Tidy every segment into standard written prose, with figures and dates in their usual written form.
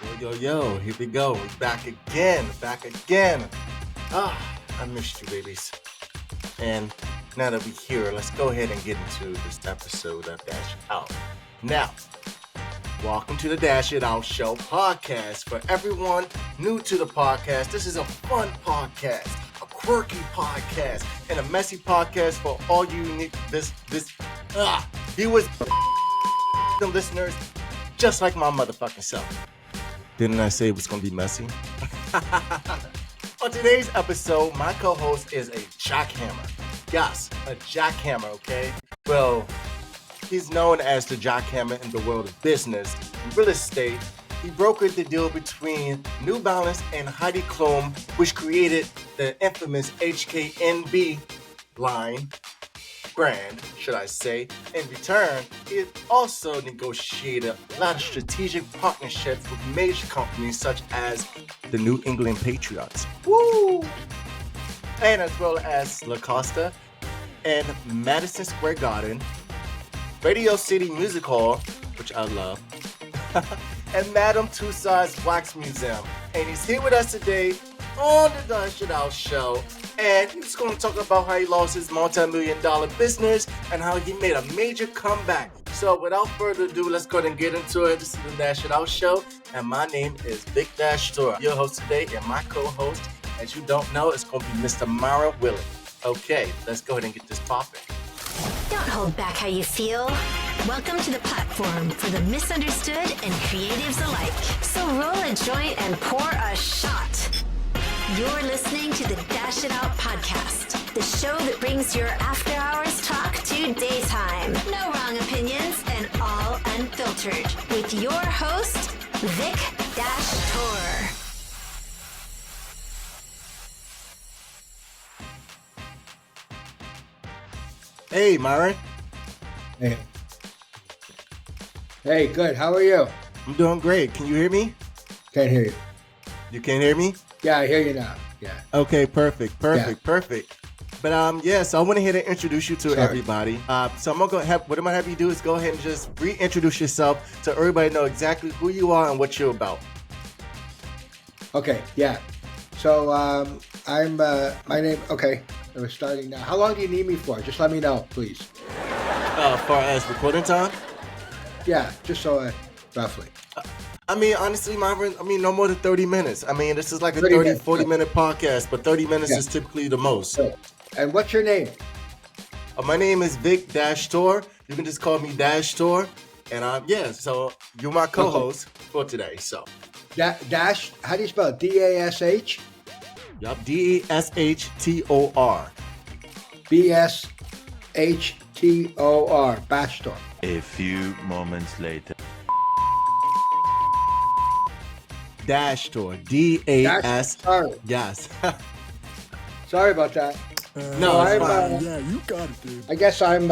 Yo, here we go. We're back again. I missed you, babies. And now that we're here, let's go ahead and get into this episode of Dash It Out. Now, welcome to the Dash It Out Show podcast. For everyone new to the podcast, this is a fun podcast, a quirky podcast, and a messy podcast for all you unique viewers and listeners, just like my motherfucking self. Didn't I say it was going to be messy? On today's episode, my co-host is a jackhammer. Yes, a jackhammer, okay? Well, he's known as the jackhammer in the world of business and real estate. He brokered the deal between New Balance and Heidi Klum, which created the infamous HKNB brand, should I say. In return, he also negotiated a lot of strategic partnerships with major companies such as the New England Patriots. Woo! And as well as Lacoste and Madison Square Garden, Radio City Music Hall, which I love, and Madame Tussauds Wax Museum. And he's here with us today on the Dash It Out Show. And he's going to talk about how he lost his multi-million-dollar business and how he made a major comeback. So without further ado, let's go ahead and get into it. This is the Dash It Out Show. And my name is Vic Tour, your host today. And my co-host, as you don't know, is going to be Mr. Myron Welik. Okay, let's go ahead and get this popping. Don't hold back how you feel. Welcome to the platform for the misunderstood and creatives alike. So roll a joint and pour a shot. You're listening to the Dash It Out podcast, the show that brings your after hours talk to daytime. No wrong opinions and all unfiltered. With your host, Vic Tour. Hey, Myron. Hey, good. How are you? I'm doing great. Can you hear me? Can't hear you. You can't hear me? Yeah, I hear you now. Yeah. Okay, perfect. But so I went ahead and introduce you to everybody. So I'm gonna what I'm gonna have you do is go ahead and just reintroduce yourself so everybody know exactly who you are and what you're about. Okay, yeah. So I'm my name. Okay, we're starting now. How long do you need me for? Just let me know, please. As far as recording time? Yeah, just so roughly. I mean, honestly, Myron, no more than 30 minutes. I mean, this is like a 40-minute podcast, but 30 minutes is typically the most. Good. And what's your name? My name is Vic Tour. You can just call me Tour. And so you're my co-host for today. So Dash, how do you spell it? D-A-S-H? Yup, D-A-S-H-T-O-R. B-S-H-T-O-R, Bashtor. A few moments later. Dash Tour, D-A-S. Sorry. Yes. Sorry about that. No, it's fine. Yeah, you got it, dude. I guess I'm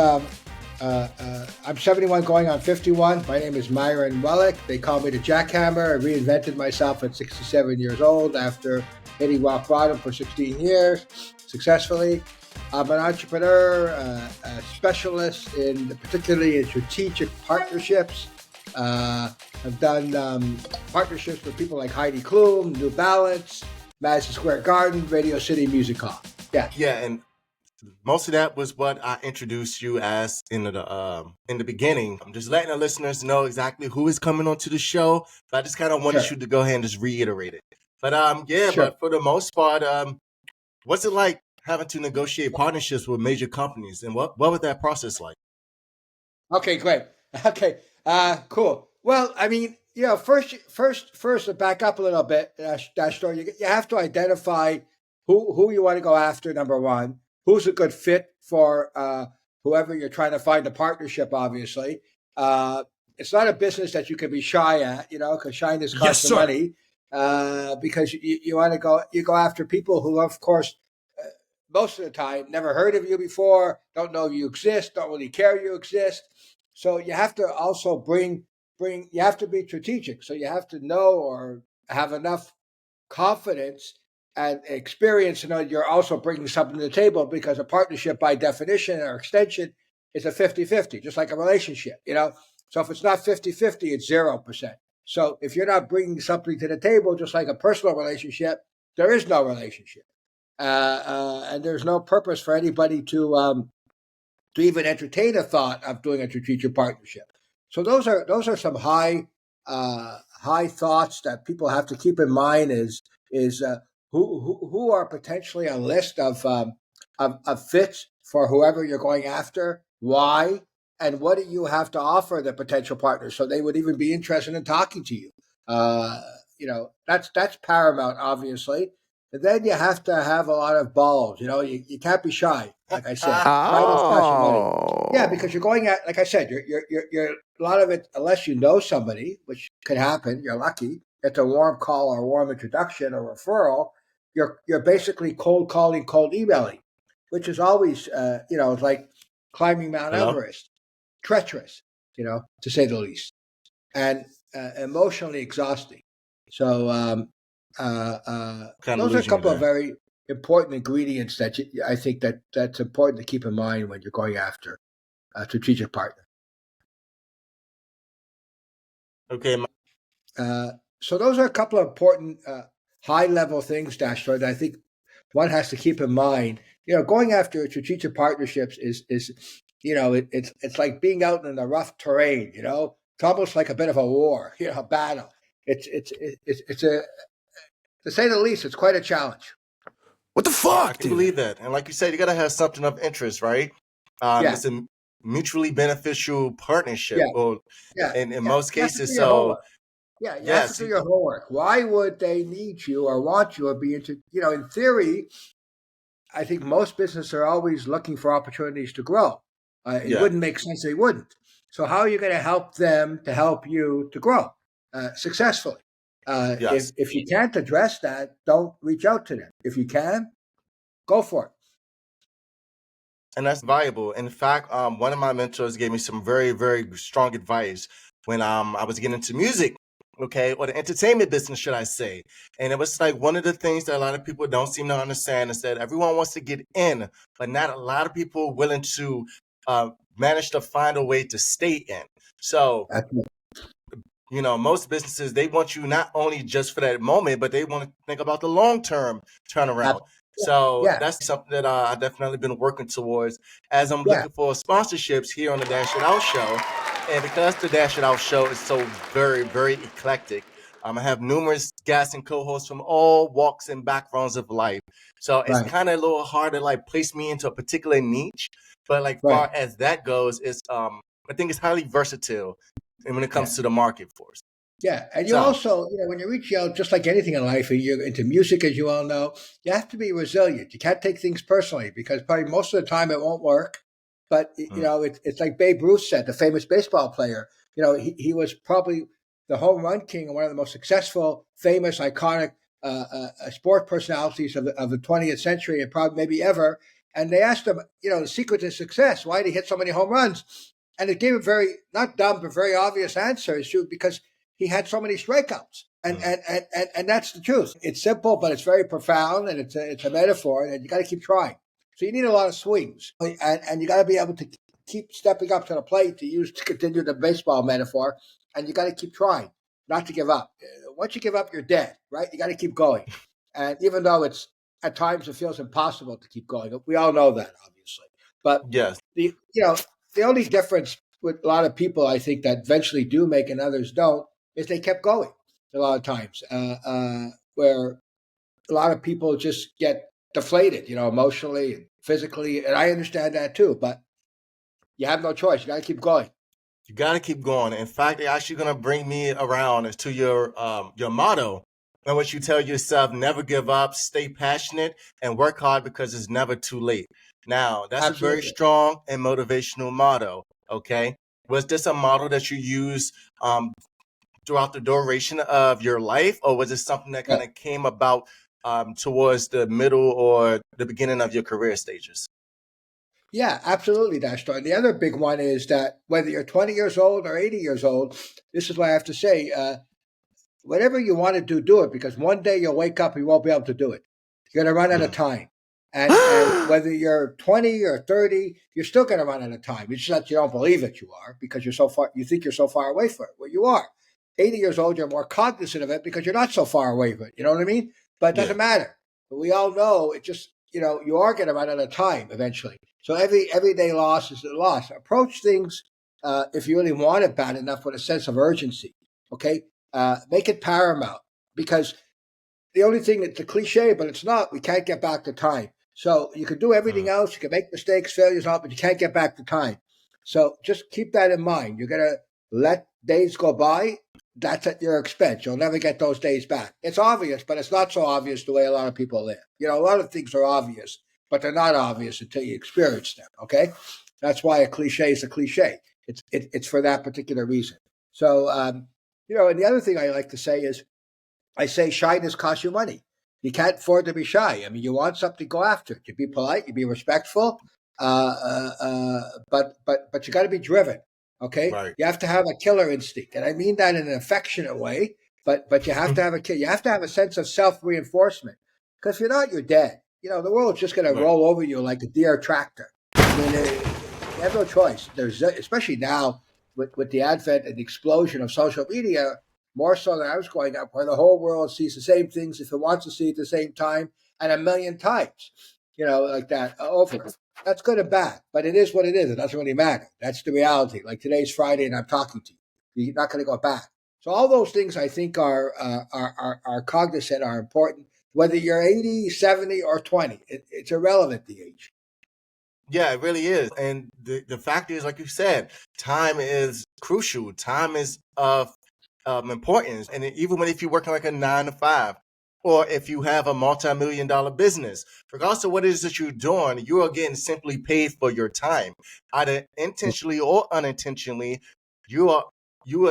71 going on 51. My name is Myron Welik. They call me the Jackhammer. I reinvented myself at 67 years old after hitting rock bottom for 16 years successfully. I'm an entrepreneur, a specialist particularly in strategic partnerships. I've done partnerships with people like Heidi Klum, New Balance, Madison Square Garden, Radio City Music Hall. Yeah. Yeah, and most of that was what I introduced you as in the beginning. I'm just letting the listeners know exactly who is coming onto the show. But I just kind of wanted you to go ahead and just reiterate it. But but for the most part, what's it like having to negotiate partnerships with major companies, and what was that process like? Okay, great. Okay, cool. Well, I mean, first to back up a little bit, Dash Tour, you have to identify who you want to go after. Number one, who's a good fit for whoever you're trying to find a partnership. Obviously, it's not a business that you can be shy at, because shyness costs money. Because you want to go after people who, of course, most of the time never heard of you before, don't know you exist, don't really care you exist. So you have to also you have to be strategic. So you have to know or have enough confidence and experience to know you're also bringing something to the table, because a partnership by definition or extension is a 50-50, just like a relationship, So if it's not 50-50, it's 0%. So if you're not bringing something to the table, just like a personal relationship, there is no relationship. And there's no purpose for anybody to even entertain a thought of doing a strategic partnership. So those are some high thoughts that people have to keep in mind. Is who are potentially a list of fits for whoever you're going after, why, and what do you have to offer the potential partners so they would even be interested in talking to you. That's paramount, obviously. And then you have to have a lot of balls. You can't be shy, like I said. Shy don't cost you money. Yeah, because you're going at, like I said, you're a lot of it, unless you know somebody, which could happen, you're lucky. It's a warm call or a warm introduction or referral. You're basically cold calling, cold emailing, which is always, it's like climbing Mount Everest, treacherous, to say the least, and emotionally exhausting. So those are a couple of very important ingredients that I think that's important to keep in mind when you're going after a strategic partner. Okay. So those are a couple of important high-level things, Dashler, that I think one has to keep in mind. Going after strategic partnerships is it's like being out in the rough terrain. It's almost like a bit of a war, a battle. It's a, to say the least, it's quite a challenge. What the fuck? I can believe that. And like you said, you got to have something of interest, right? It's a mutually beneficial partnership. Yeah. Well, in most cases, so you have to do your homework. Why would they need you or want you or be into? In theory, I think most businesses are always looking for opportunities to grow. It wouldn't make sense they wouldn't. So how are you going to help them to help you to grow successfully? If you can't address that, don't reach out to them. If you can, go for it. And that's valuable. In fact, one of my mentors gave me some very, very strong advice when I was getting into music, or the entertainment business, should I say. And it was like one of the things that a lot of people don't seem to understand is that everyone wants to get in, but not a lot of people are willing to manage to find a way to stay in. So, most businesses, they want you not only just for that moment, but they want to think about the long-term turnaround. So that's something that I've definitely been working towards as I'm looking for sponsorships here on the Dash It Out Show. And because the Dash It Out Show is so very, very eclectic, I have numerous guests and co-hosts from all walks and backgrounds of life. So it's kind of a little hard to place me into a particular niche. But far as that goes, it's I think it's highly versatile when it comes to the market force. Yeah, and you also, when you reach out, just like anything in life, and you're into music, as you all know, you have to be resilient. You can't take things personally because probably most of the time it won't work. But, it's like Babe Ruth said, the famous baseball player. He was probably the home run king and one of the most successful, famous, iconic sport personalities of the 20th century and probably maybe ever. And they asked him, the secret to success, why did he hit so many home runs? And it gave a very, not dumb, but very obvious answer. It's true because he had so many strikeouts, and that's the truth. It's simple, but it's very profound, and it's a metaphor, and you got to keep trying. So you need a lot of swings, and you got to be able to keep stepping up to the plate to continue the baseball metaphor, and you got to keep trying, not to give up. Once you give up, you're dead, right? You got to keep going, and even though it's at times it feels impossible to keep going, we all know that, obviously. But the only difference with a lot of people, I think, that eventually do make and others don't, is they kept going a lot of times, where a lot of people just get deflated, emotionally and physically. And I understand that too, but you have no choice. You got to keep going. You got to keep going. In fact, they're actually going to bring me around to your motto, in which you tell yourself, never give up, stay passionate, and work hard because it's never too late. Now, that's a very strong and motivational motto, okay? Was this a motto that you use throughout the duration of your life, or was it something that kind of came about towards the middle or the beginning of your career stages? Yeah, absolutely, Dashtar. The other big one is that whether you're 20 years old or 80 years old, this is what I have to say, whatever you want to do, do it, because one day you'll wake up and you won't be able to do it. You're going to run out of time. And whether you're 20 or 30, you're still going to run out of time. It's just that you don't believe that you are because you're so far, you think you're so far away from it. Well, you are. 80 years old, you're more cognizant of it because you're not so far away from it. You know what I mean? But it doesn't matter. But we all know it just, you are going to run out of time eventually. So everyday loss is a loss. Approach things, if you really want it bad enough, with a sense of urgency. Okay? Make it paramount, because the only thing that's a cliche, but it's not, we can't get back to time. So you can do everything else. You can make mistakes, failures, all, but you can't get back to time. So just keep that in mind. You're going to let days go by. That's at your expense. You'll never get those days back. It's obvious, but it's not so obvious the way a lot of people live. A lot of things are obvious, but they're not obvious until you experience them. Okay? That's why a cliche is a cliche. It's for that particular reason. So, and the other thing I like to say is, I say shyness costs you money. You can't afford to be shy. I mean, you want something, go after it. You be polite, you be respectful, but you got to be driven. Okay, Right. You have to have a killer instinct, and I mean that in an affectionate way. But you have to have you have to have a sense of self-reinforcement, because if you're not, you're dead. The world's just going to roll over you like a deer tractor. I mean, you have no choice. There's especially now with the advent and the explosion of social media. More so than I was growing up, where the whole world sees the same things if it wants to see it at the same time and a million times, like that over. That's good and bad, but it is what it is. It doesn't really matter. That's the reality. Like today's Friday and I'm talking to you. You're not going to go back. So all those things I think are cognizant, are important. Whether you're 80, 70, or 20, it's irrelevant, the age. Yeah, it really is. And the fact is, like you said, time is crucial. Time is of importance. And even if you're working like a 9 to 5, or if you have a multi-million-dollar business, regardless of what it is that you're doing, you are getting simply paid for your time. Either intentionally or unintentionally, you are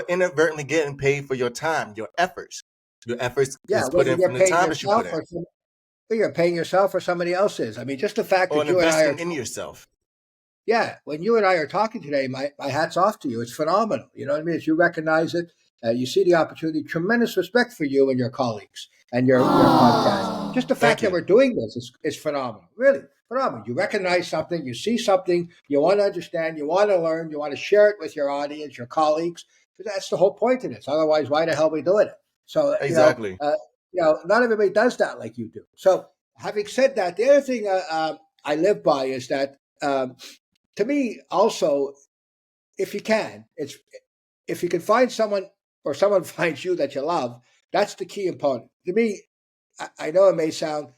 inadvertently getting paid for your time, your efforts. Your efforts is put in from the time that you put in. You're paying yourself or somebody else is. I mean, just the fact that you and I are investing in yourself. Yeah, when you and I are talking today, my hat's off to you. It's phenomenal. You know what I mean? As you recognize it, you see the opportunity. Tremendous respect for you and your colleagues and your podcast. Just the fact that we're doing this is phenomenal. Really phenomenal. You recognize something, you see something, you want to understand, you want to learn, you want to share it with your audience, your colleagues. That's the whole point of this. Otherwise, why the hell are we doing it? So exactly. Not everybody does that like you do. So, having said that, the other thing I live by is that. To me, also, if you can find someone or someone finds you that you love, that's the key component. To me, I know it may sound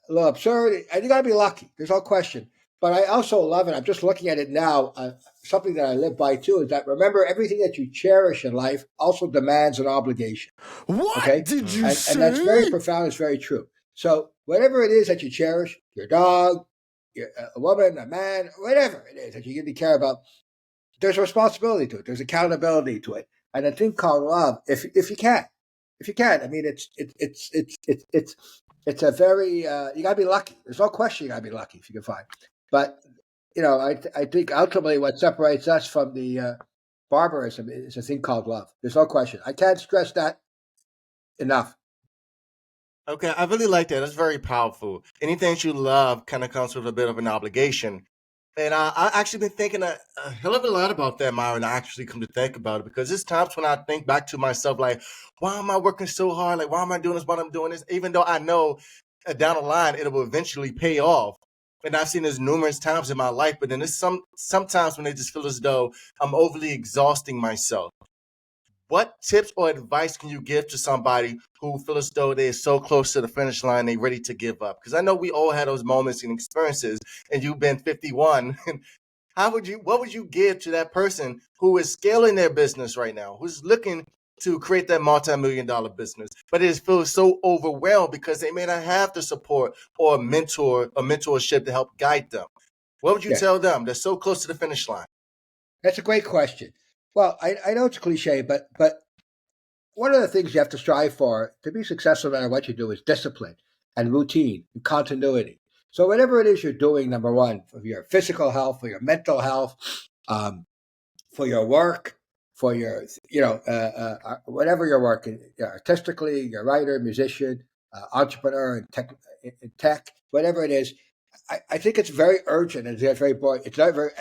a little absurd, and you got to be lucky. There's no question. But I also love it. I'm just looking at it now. Something that I live by too is that, remember, everything that you cherish in life also demands an obligation. What did you say? And that's very profound. It's very true. So whatever it is that you cherish, your dog, a woman, a man, whatever it is that you really care about, there's a responsibility to it. There's accountability to it, and a thing called love. If you can, I mean, it's a very you got to be lucky. There's no question you got to be lucky if you can find. But I think ultimately what separates us from the barbarism is a thing called love. There's no question. I can't stress that enough. Okay, I really like that. That's very powerful. Anything that you love kind of comes with a bit of an obligation. And I actually been thinking a hell of a lot about that, Myron. I actually come to think about it, because there's times when I think back to myself, like, why am I working so hard? Like, why am I doing this? Why I'm doing this? Even though I know down the line it will eventually pay off. And I've seen this numerous times in my life, but then there's sometimes when I just feel as though I'm overly exhausting myself. What tips or advice can you give to somebody who feels as though they're so close to the finish line, they're ready to give up? Because I know we all had those moments and experiences, and you've been 51. What would you give to that person who is scaling their business right now, who's looking to create that multi-million-dollar business, but it feels so overwhelmed because they may not have the support or a mentorship to help guide them? What would you tell them that's so close to the finish line? That's a great question. Well, I know it's a cliche, but one of the things you have to strive for to be successful no matter what you do is discipline and routine and continuity. So whatever it is you're doing, number one, for your physical health, for your mental health, for your work, for your, whatever you're working, artistically, you're a writer, musician, entrepreneur in tech, whatever it is, I think it's very urgent and it's very boring. It's not very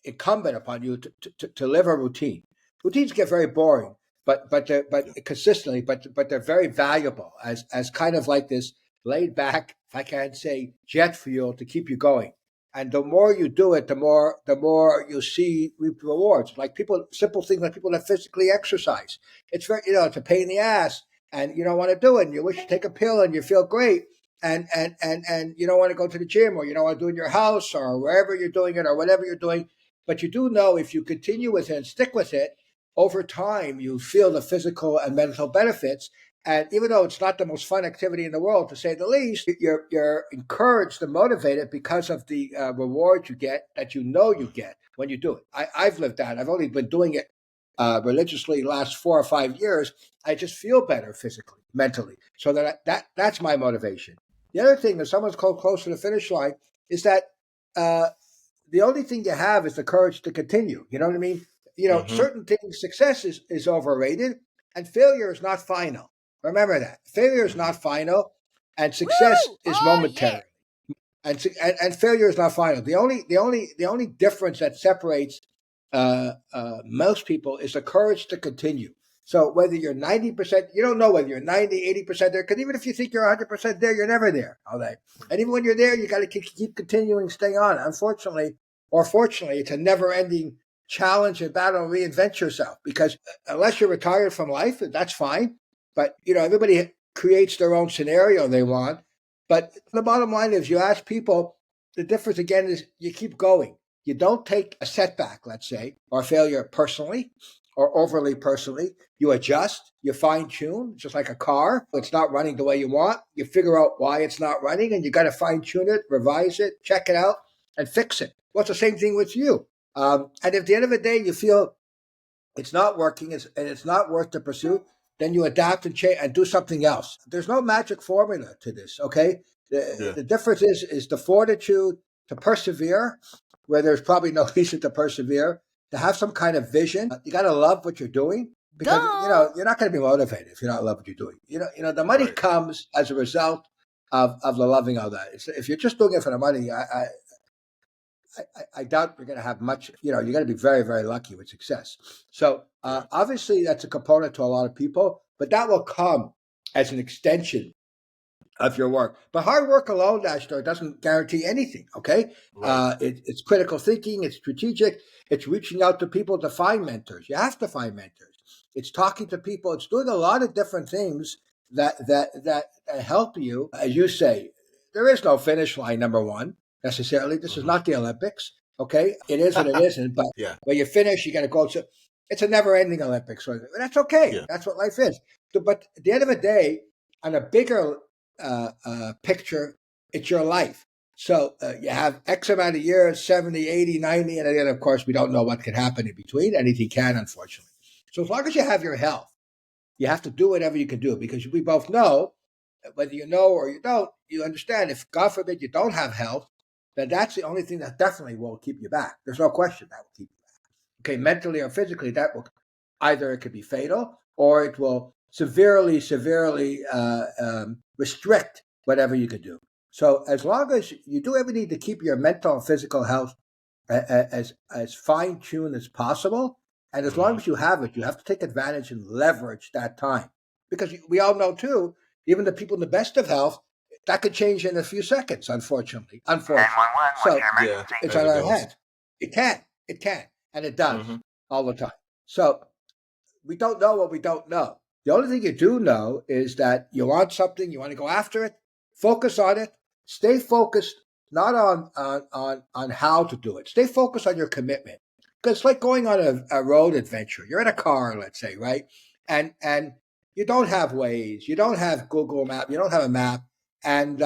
incumbent upon you to live a routine. Routines get very boring but consistently, but they're very valuable as kind of like this laid back, if I can say, jet fuel to keep you going. And the more you do it, the more you see rewards. Like simple things like people that physically exercise. It's very, it's a pain in the ass, and you don't want to do it. And you wish you take a pill, and you feel great, and you don't want to go to the gym, or you don't want to do it in your house, or wherever you're doing it, or whatever you're doing. But you do know if you continue with it and stick with it, over time you feel the physical and mental benefits. And even though it's not the most fun activity in the world, to say the least, you're encouraged and motivated because of the rewards you get that you get when you do it. I've lived that. I've only been doing it religiously the last 4 or 5 years. I just feel better physically, mentally. So that's my motivation. The other thing, if someone's close to the finish line, is that the only thing you have is the courage to continue. You know what I mean? Certain things, success is overrated, and failure is not final. Remember that. Failure is not final, and success is momentary. Yeah. And failure is not final. The only difference that separates most people is the courage to continue. So whether you're 90%, you don't know whether you're 90, 80% there, because even if you think you're 100% there, you're never there. All right. And even when you're there, you got to keep continuing, stay on. Unfortunately, or fortunately, it's a never-ending challenge and battle to reinvent yourself, because unless you're retired from life, that's fine. But, everybody creates their own scenario they want. But the bottom line is, you ask people, the difference again is you keep going. You don't take a setback, let's say, or failure personally or overly personally. You adjust, you fine tune, just like a car. It's not running the way you want. You figure out why it's not running, and you got to fine tune it, revise it, check it out, and fix it. Well, it's the same thing with you. And if at the end of the day you feel it's not working and it's not worth the pursuit, then you adapt and change and do something else. There's no magic formula to this, okay? The difference is the fortitude to persevere, where there's probably no reason to persevere, to have some kind of vision. You got to love what you're doing, because, you're not going to be motivated if you don't love what you're doing. The money comes as a result of the loving of that. If you're just doing it for the money, I doubt you're going to have much. You're going to be very, very lucky with success. So obviously that's a component to a lot of people, but that will come as an extension of your work. But hard work alone, Ashtar, doesn't guarantee anything, okay? Right. It's critical thinking, it's strategic, it's reaching out to people to find mentors. You have to find mentors. It's talking to people. It's doing a lot of different things that help you. As you say, there is no finish line, number one. Necessarily. This is not the Olympics, okay? It is and it isn't, but when you finish, you got to go to, it's a never-ending Olympics. So that's okay. Yeah. That's what life is. But at the end of the day, on a bigger picture, it's your life. So you have X amount of years, 70, 80, 90, and then, of course, we don't know what can happen in between. Anything can, unfortunately. So as long as you have your health, you have to do whatever you can do, because we both know, whether you know or you don't, you understand if, God forbid, you don't have health, then that's the only thing that definitely will keep you back. There's no question that will keep you back. Okay, mentally or physically, that will either it could be fatal or it will severely restrict whatever you could do. So as long as you do everything to keep your mental and physical health as fine-tuned as possible, and as long as you have it, you have to take advantage and leverage that time. Because we all know, too, even the people in the best of health, that could change in a few seconds, unfortunately. So it's on our head. It can, and it does all the time. So we don't know what we don't know. The only thing you do know is that you want something, you want to go after it, focus on it, stay focused, not on how to do it. Stay focused on your commitment. Because it's like going on a road adventure. You're in a car, let's say, right? And you don't have Waze, you don't have Google Map, you don't have a map. And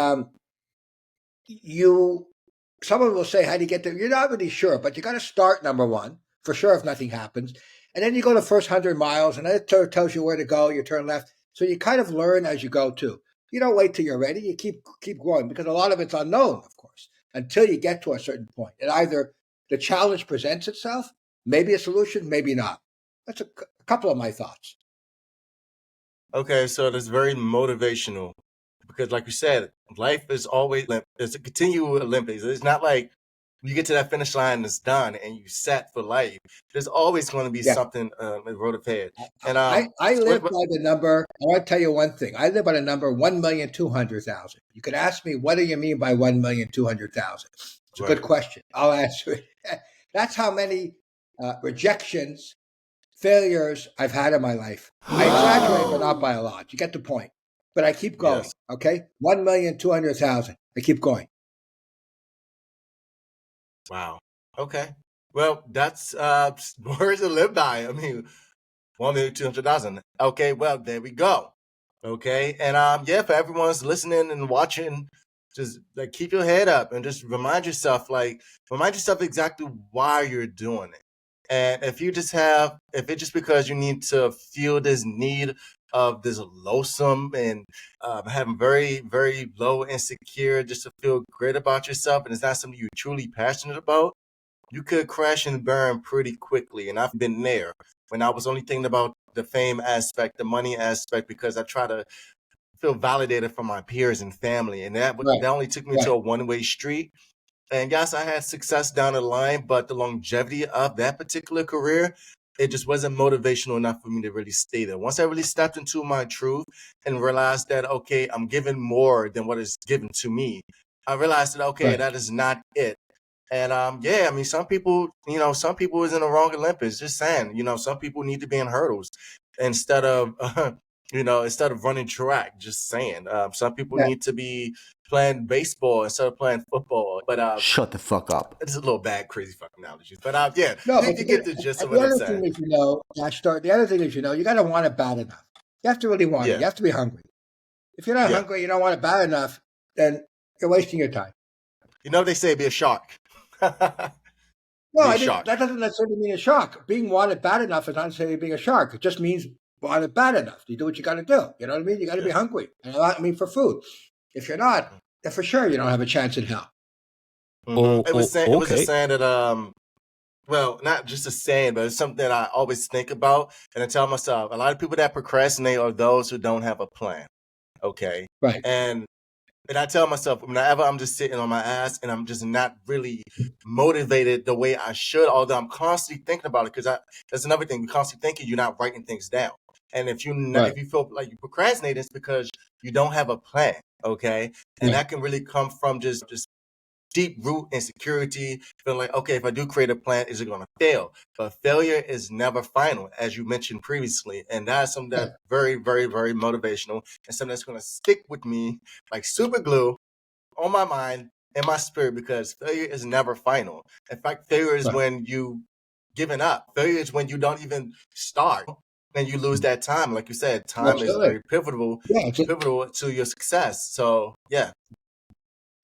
someone will say, how do you get there? You're not really sure, but you got to start, number one, for sure, if nothing happens. And then you go the first 100 miles, and then it tells you where to go. You turn left. So you kind of learn as you go, too. You don't wait till you're ready. You keep going, because a lot of it's unknown, of course, until you get to a certain point. And either the challenge presents itself, maybe a solution, maybe not. That's a couple of my thoughts. Okay, so that's very motivational. Because like you said, life is always, it's a continual Olympics. It's not like you get to that finish line and it's done and you set for life, there's always going to be Yeah. something in the road ahead. And I live by the number. I want to tell you one thing. I live by the number 1,200,000. You could ask me, what do you mean by 1,200,000? It's a good question. I'll answer it. That's how many rejections, failures I've had in my life. I exaggerate, but not by a lot. You get the point. But I keep going. Yes. Okay, 1,200,000. I keep going. Wow. Okay. Well, that's words to live by. I mean, 1,200,000. Okay. Well, there we go. Okay. And yeah, for everyone's listening and watching, just like keep your head up and just remind yourself exactly why you're doing it. And if it's just because you need to feel this need of this loathsome and having very, very low insecure just to feel great about yourself, and it's not something you're truly passionate about, you could crash and burn pretty quickly. And I've been there when I was only thinking about the fame aspect, the money aspect, because I try to feel validated from my peers and family. And that only took me to a one-way street. And yes, I had success down the line, but the longevity of that particular career, it just wasn't motivational enough for me to really stay there. Once I really stepped into my truth and realized that, okay, I'm given more than what is given to me, I realized that, okay, that is not it. And yeah, I mean, some people is in the wrong Olympics. Just saying, some people need to be in hurdles instead of, instead of running track. Just saying, some people need to be playing baseball instead of playing football. But shut the fuck up. It's a little bad, crazy fucking analogies. But yeah, No, you get the gist of the what I'm other saying. thing is, the other thing is, you got to want it bad enough. You have to really want it. You have to be hungry. If you're not hungry, you don't want it bad enough, then you're wasting your time. They say be a shark. No, that doesn't necessarily mean a shark. Being wanted bad enough is not necessarily being a shark. It just means wanted bad enough. You do what you got to do. You know what I mean? You got to be hungry. And I mean for food. If you're not, then for sure you don't have a chance in hell. It was a saying that well, not just a saying, but it's something that I always think about, and I tell myself, a lot of people that procrastinate are those who don't have a plan. Okay, right. And I tell myself, whenever I'm just sitting on my ass and I'm just not really motivated the way I should, although I'm constantly thinking about it, because that's another thing. You're constantly thinking, you're not writing things down. And if you feel like you procrastinate, it's because you don't have a plan. Okay, and that can really come from just deep root insecurity, feeling like, okay, if I do create a plan, is it going to fail? But failure is never final, as you mentioned previously. And that's something that's very, very, very motivational and something that's going to stick with me like super glue on my mind and my spirit, because failure is never final. In fact, failure is when you giving up. Failure is when you don't even start and you lose that time. Like you said, time is very pivotal to your success. So, yeah.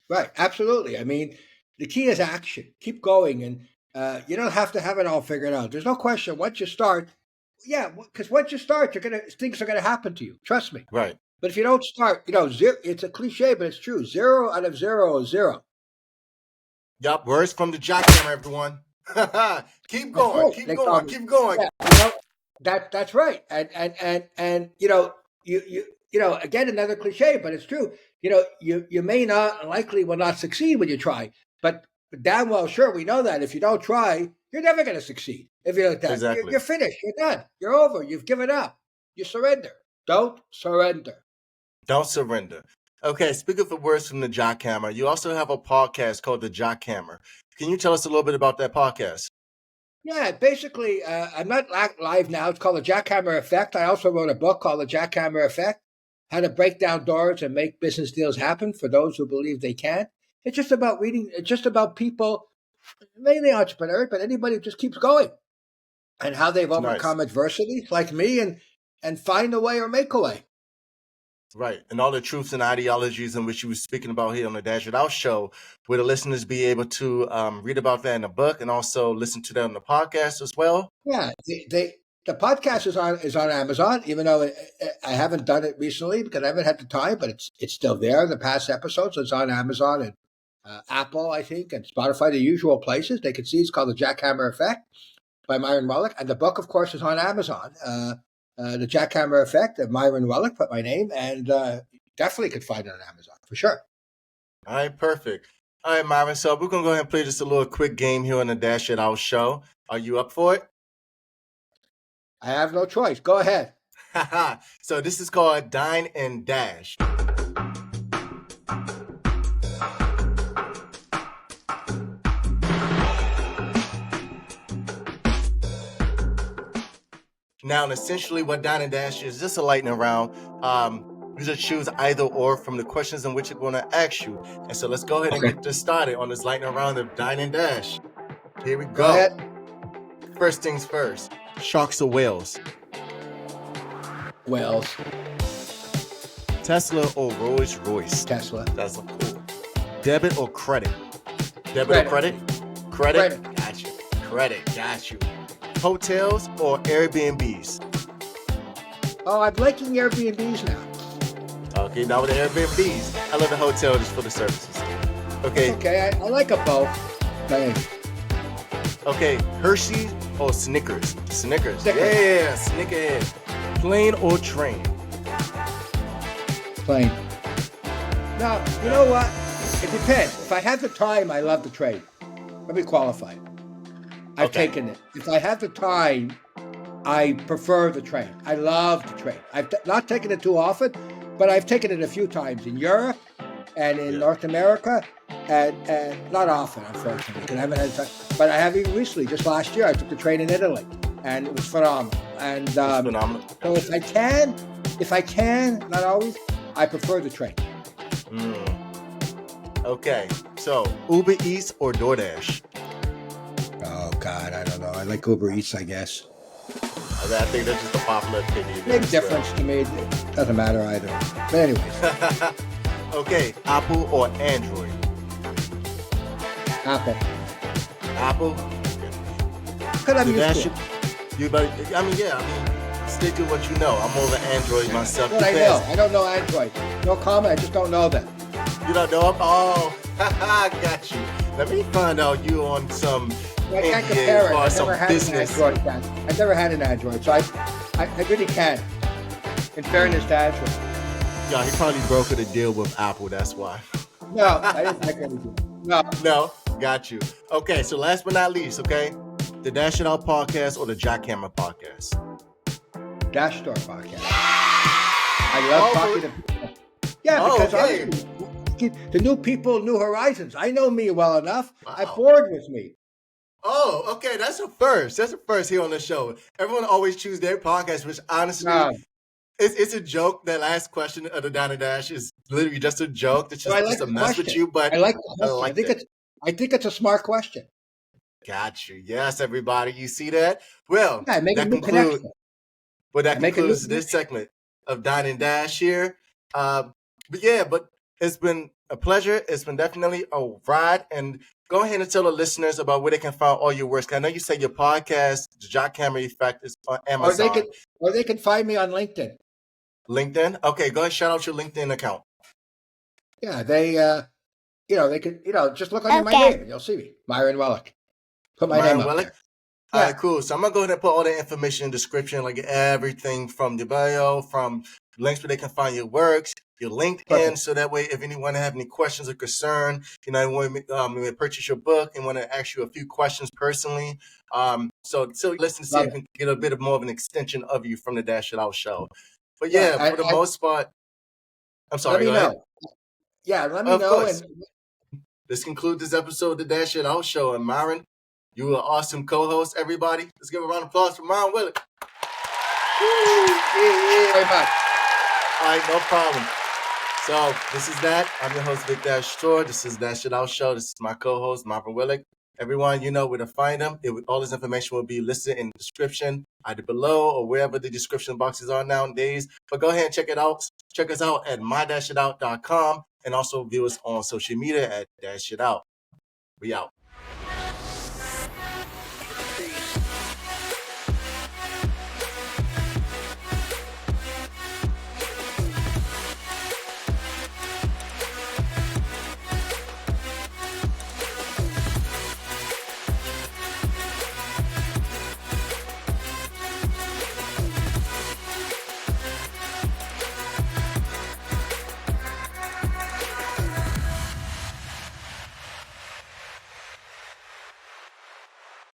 Right, absolutely. I mean, the key is action. Keep going, and you don't have to have it all figured out. There's no question. Once you start, because once you start, things are gonna happen to you. Trust me. Right. But if you don't start, zero. It's a cliche, but it's true. 0 out of 0 is 0. Yup. Words from the Jackhammer, everyone. Keep going. Keep going. Keep going. Yeah, that's right. And again, another cliche, but it's true. You may not, likely will not succeed when you try, but damn well sure we know that if you don't try, you're never going to succeed. If you don't, you're finished. You're done. You're over. You've given up. You surrender. Don't surrender. Don't surrender. Okay, speaking of the words from the Jackhammer, you also have a podcast called the Jackhammer. Can you tell us a little bit about that podcast? Yeah, basically, I'm not live now. It's called the Jackhammer Effect. I also wrote a book called the Jackhammer Effect: How to Break Down Doors and Make Business Deals Happen for Those Who Believe They Can. It's just about reading. It's just about people, mainly entrepreneurs, but anybody who just keeps going, and how they've overcome adversity, like me, and find a way or make a way. Right. And all the truths and ideologies in which you were speaking about here on the Dash It Out show, where the listeners be able to read about that in the book and also listen to that on the podcast as well. Yeah, the podcast is on Amazon, even though I haven't done it recently because I haven't had the time, but it's still there. The past episodes, it's on Amazon and Apple, I think, and Spotify, the usual places. They can see it's called The Jackhammer Effect by Myron Welik. And the book, of course, is on Amazon. The Jackhammer Effect of Myron Welik, put my name, and definitely could find it on Amazon for sure. All right, perfect. All right, Myron. So we're gonna go ahead and play just a little quick game here on the Dash It Out show. Are you up for it? I have no choice. Go ahead. So this is called Dine and Dash. Now, essentially, what Dine and Dash is just a lightning round. You just choose either or from the questions in which we're going to ask you. And so let's go ahead and get this started on this lightning round of Dine and Dash. Here we go. Go ahead. First things first. Sharks or whales? Whales. Tesla or Rolls Royce? Tesla. That's cool. Debit or credit? Debit or credit? Credit. Got you. Credit. Got you. Hotels or Airbnbs? Oh, I'm liking Airbnbs now. Okay, now with the Airbnbs. I love the hotel just for the services. Okay. Okay, I like them both. Thanks. Okay, Hershey or Snickers? Snickers. Snickers. Yeah, Snickers. Plane or train? Plane. Now, you know what? It depends. If I have the time, I love the train. Let me qualify. I've taken it. If I have the time, I prefer the train. I love the train. I've not taken it too often, but I've taken it a few times in Europe and in North America, and not often, unfortunately, because I haven't had time. But I have even recently, just last year, I took the train in Italy, and it was phenomenal. And phenomenal. So if I can, not always, I prefer the train. Okay, so Uber Eats or DoorDash? Oh God, I don't know. I like Uber Eats, I guess. I think that's just a popular opinion. Big difference to me. It doesn't matter either. But anyways. Okay, Apple or Android? Apple. Apple? Because I'm used to it. Stick to what you know. I'm more of an Android myself. What I know. I don't know Android. No comment. I just don't know them. You don't know them? Oh, got you. Let me find out you on some I can't compare it. or I've some never had business. an Android. I've never had an Android, so I really can't. In fairness to Android. Yeah, he probably brokered a deal with Apple. That's why. No, I didn't make anything. No, got you. Okay, so last but not least, okay, the Dash It Out podcast or the Jackhammer podcast? Dash Store podcast. I love talking to people. Yeah, because obviously, the new people, new horizons. I know me well enough. Wow. I'm bored with me. Oh, okay, that's a first. That's a first here on the show. Everyone always choose their podcast, which honestly, it's a joke. That last question of the Down and Dash is literally just a joke. It's just a mess with you, but I like the question. I think it's a smart question. Got you. Yes, everybody. You see that? Well, Yeah, that concludes this segment of Dine and Dash here. But it's been a pleasure. It's been definitely a ride. And go ahead and tell the listeners about where they can find all your works. I know you say your podcast, The Jackhammer Effect, is on Amazon. Or they can find me on LinkedIn. LinkedIn? Okay, go ahead and shout out your LinkedIn account. Yeah, they can, just look under my name and you'll see me. Myron Welik. Put my name up there. All right, cool. So I'm going to go ahead and put all the information in the description, like everything from the bio, from links where they can find your works, your LinkedIn, Perfect. so that way if anyone have any questions or concern, want to purchase your book and want to ask you a few questions personally. So listen to see if we can get a bit of more of an extension of you from the Dash It Out show. But for the most part, I'm sorry, let me go ahead. know. Yeah, let me Of know. course. This concludes this episode of the Dash It Out show. And Myron, you were an awesome co-host, everybody. Let's give a round of applause for Myron Welik. Very much. All right, no problem. So this is that. I'm your host, Vic Dash Store. This is Dash It Out show. This is my co-host, Myron Welik. Everyone, you know where to find them. All this information will be listed in the description, either below or wherever the description boxes are nowadays. But go ahead and check it out. Check us out at mydashitout.com and also view us on social media at Dash It Out. We out.